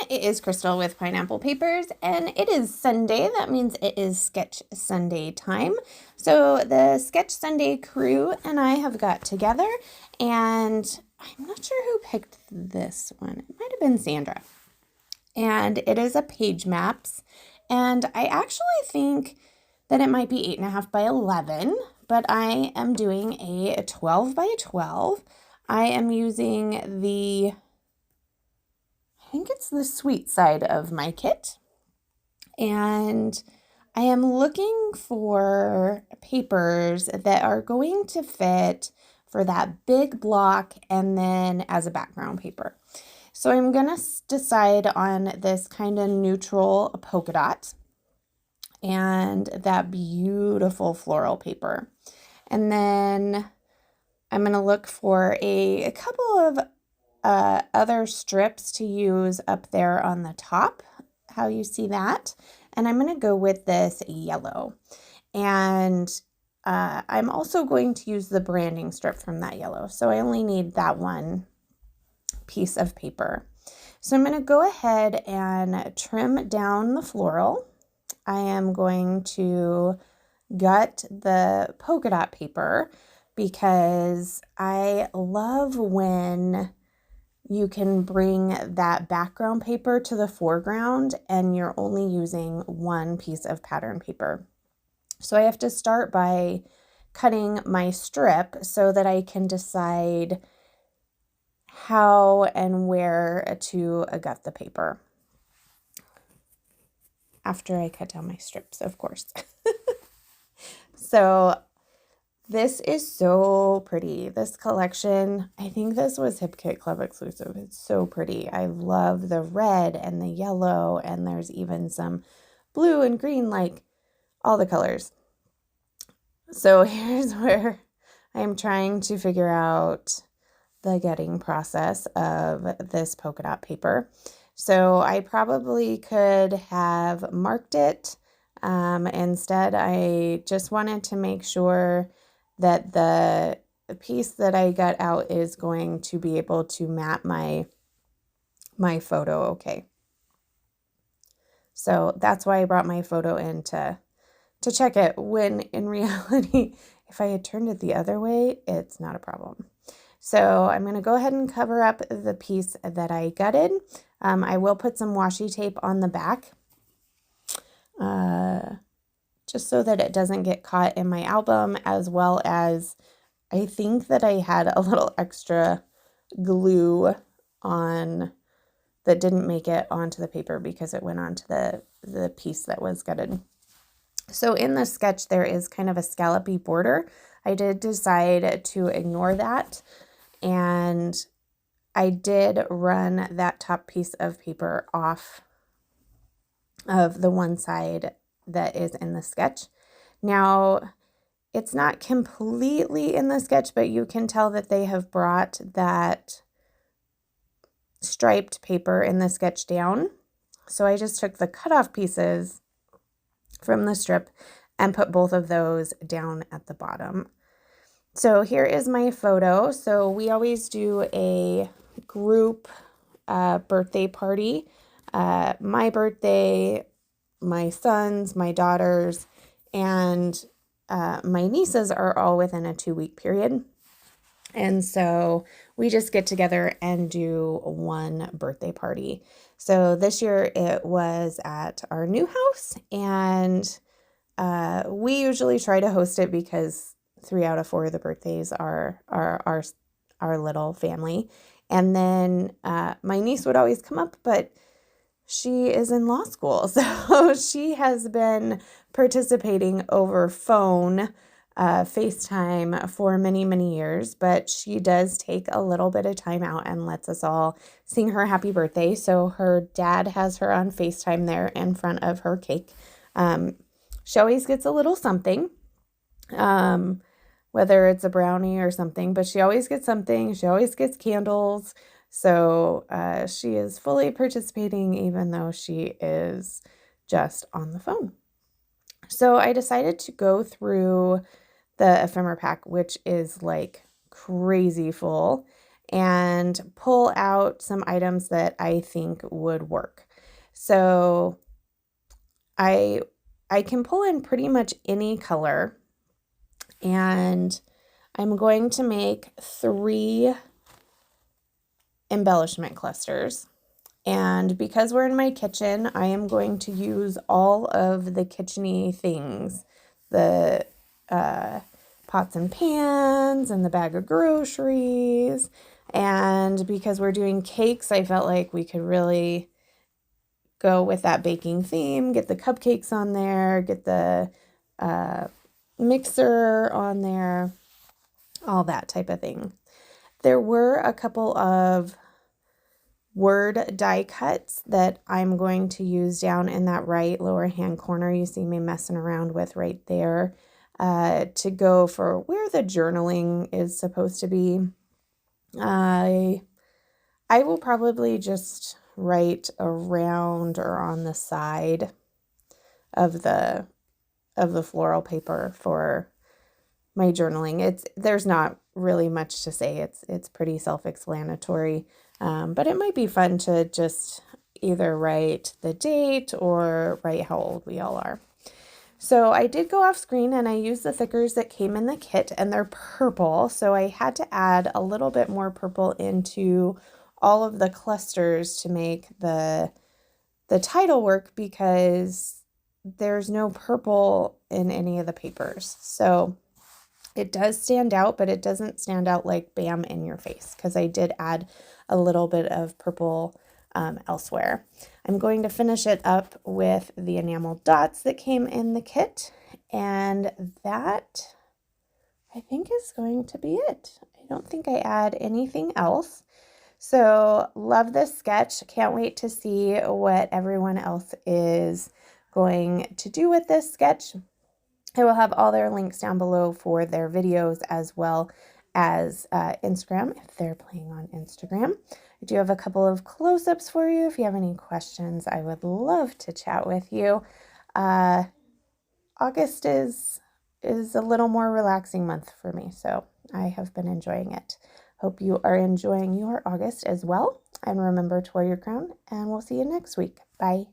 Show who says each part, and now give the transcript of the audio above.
Speaker 1: It is Crystal with Pineapple Papers, and it is Sunday. That means it is Sketch Sunday time. So the Sketch Sunday crew and I have got together, and I'm not sure who picked this one. It might have been Sandra. And it is a page maps, and I actually think that it might be 8.5 by 11, but I am doing a 12 by 12. I am using I think it's the sweet side of my kit. And I am looking for papers that are going to fit for that big block and then as a background paper. So I'm going to decide on this kind of neutral polka dot and that beautiful floral paper. And then I'm going to look for a couple of other strips to use up there on the top, how you see that. And I'm going to go with this yellow. And I'm also going to use the branding strip from that yellow. So I only need that one piece of paper. So I'm going to go ahead and trim down the floral. I am going to gut the polka dot paper because I love when you can bring that background paper to the foreground and you're only using one piece of pattern paper. So I have to start by cutting my strip so that I can decide how and where to gut the paper. After I cut down my strips, of course. So this is so pretty. This collection, I think this was Hip Kit Club exclusive. It's so pretty. I love the red and the yellow, and there's even some blue and green, like all the colors. So here's where I'm trying to figure out the gutting process of this polka dot paper. So I probably could have marked it. Instead, I just wanted to make sure that the piece that I got out is going to be able to map my photo okay. So that's why I brought my photo in to check it, when in reality, if I had turned it the other way, it's not a problem. So I'm going to go ahead and cover up the piece that I gutted. I will put some washi tape on the back, just so that it doesn't get caught in my album, as well as I think that I had a little extra glue on that didn't make it onto the paper because it went onto the piece that was gutted. So in the sketch, there is kind of a scallopy border. I did decide to ignore that, and I did run that top piece of paper off of the one side that is in the sketch. Now, it's not completely in the sketch, but you can tell that they have brought that striped paper in the sketch down. So I just took the cutoff pieces from the strip and put both of those down at the bottom. So here is my photo. So we always do a group birthday party. My birthday, my sons, my daughters, and my nieces are all within a 2-week period. And so we just get together and do one birthday party. So this year it was at our new house, and we usually try to host it because 3 out of 4 of the birthdays are our little family. And then my niece would always come up, but she is in law school, so she has been participating over phone, FaceTime for many, many years, but she does take a little bit of time out and lets us all sing her happy birthday. So her dad has her on FaceTime there in front of her cake. She always gets a little something, whether it's a brownie or something, but she always gets something. She always gets candles. So she is fully participating, even though she is just on the phone. So I decided to go through the ephemera pack, which is like crazy full. and pull out some items that I think would work. So I can pull in pretty much any color, and I'm going to make 3 embellishment clusters. And because we're in my kitchen, I am going to use all of the kitchen-y things, the pots and pans and the bag of groceries. And because we're doing cakes, I felt like we could really go with that baking theme, get the cupcakes on there, get the mixer on there, all that type of thing. There were a couple of word die cuts that I'm going to use down in that right lower hand corner you see me messing around with right there, to go for where the journaling is supposed to be. I will probably just write around or on the side of the floral paper for my journaling. There's not really much to say. It's pretty self-explanatory, but it might be fun to just either write the date or write how old we all are. So I did go off screen and I used the thickers that came in the kit, and they're purple. So I had to add a little bit more purple into all of the clusters to make the title work, because there's no purple in any of the papers. So it does stand out, but it doesn't stand out like bam in your face, because I did add a little bit of purple elsewhere. I'm going to finish it up with the enamel dots that came in the kit, and that I think is going to be it. I don't think I add anything else. So love this sketch. Can't wait to see what everyone else is going to do with this sketch. I will have all their links down below for their videos, as well as Instagram if they're playing on Instagram. I do have a couple of close-ups for you. If you have any questions, I would love to chat with you. August is a little more relaxing month for me, so I have been enjoying it. Hope you are enjoying your August as well. And remember to wear your crown, and we'll see you next week. Bye.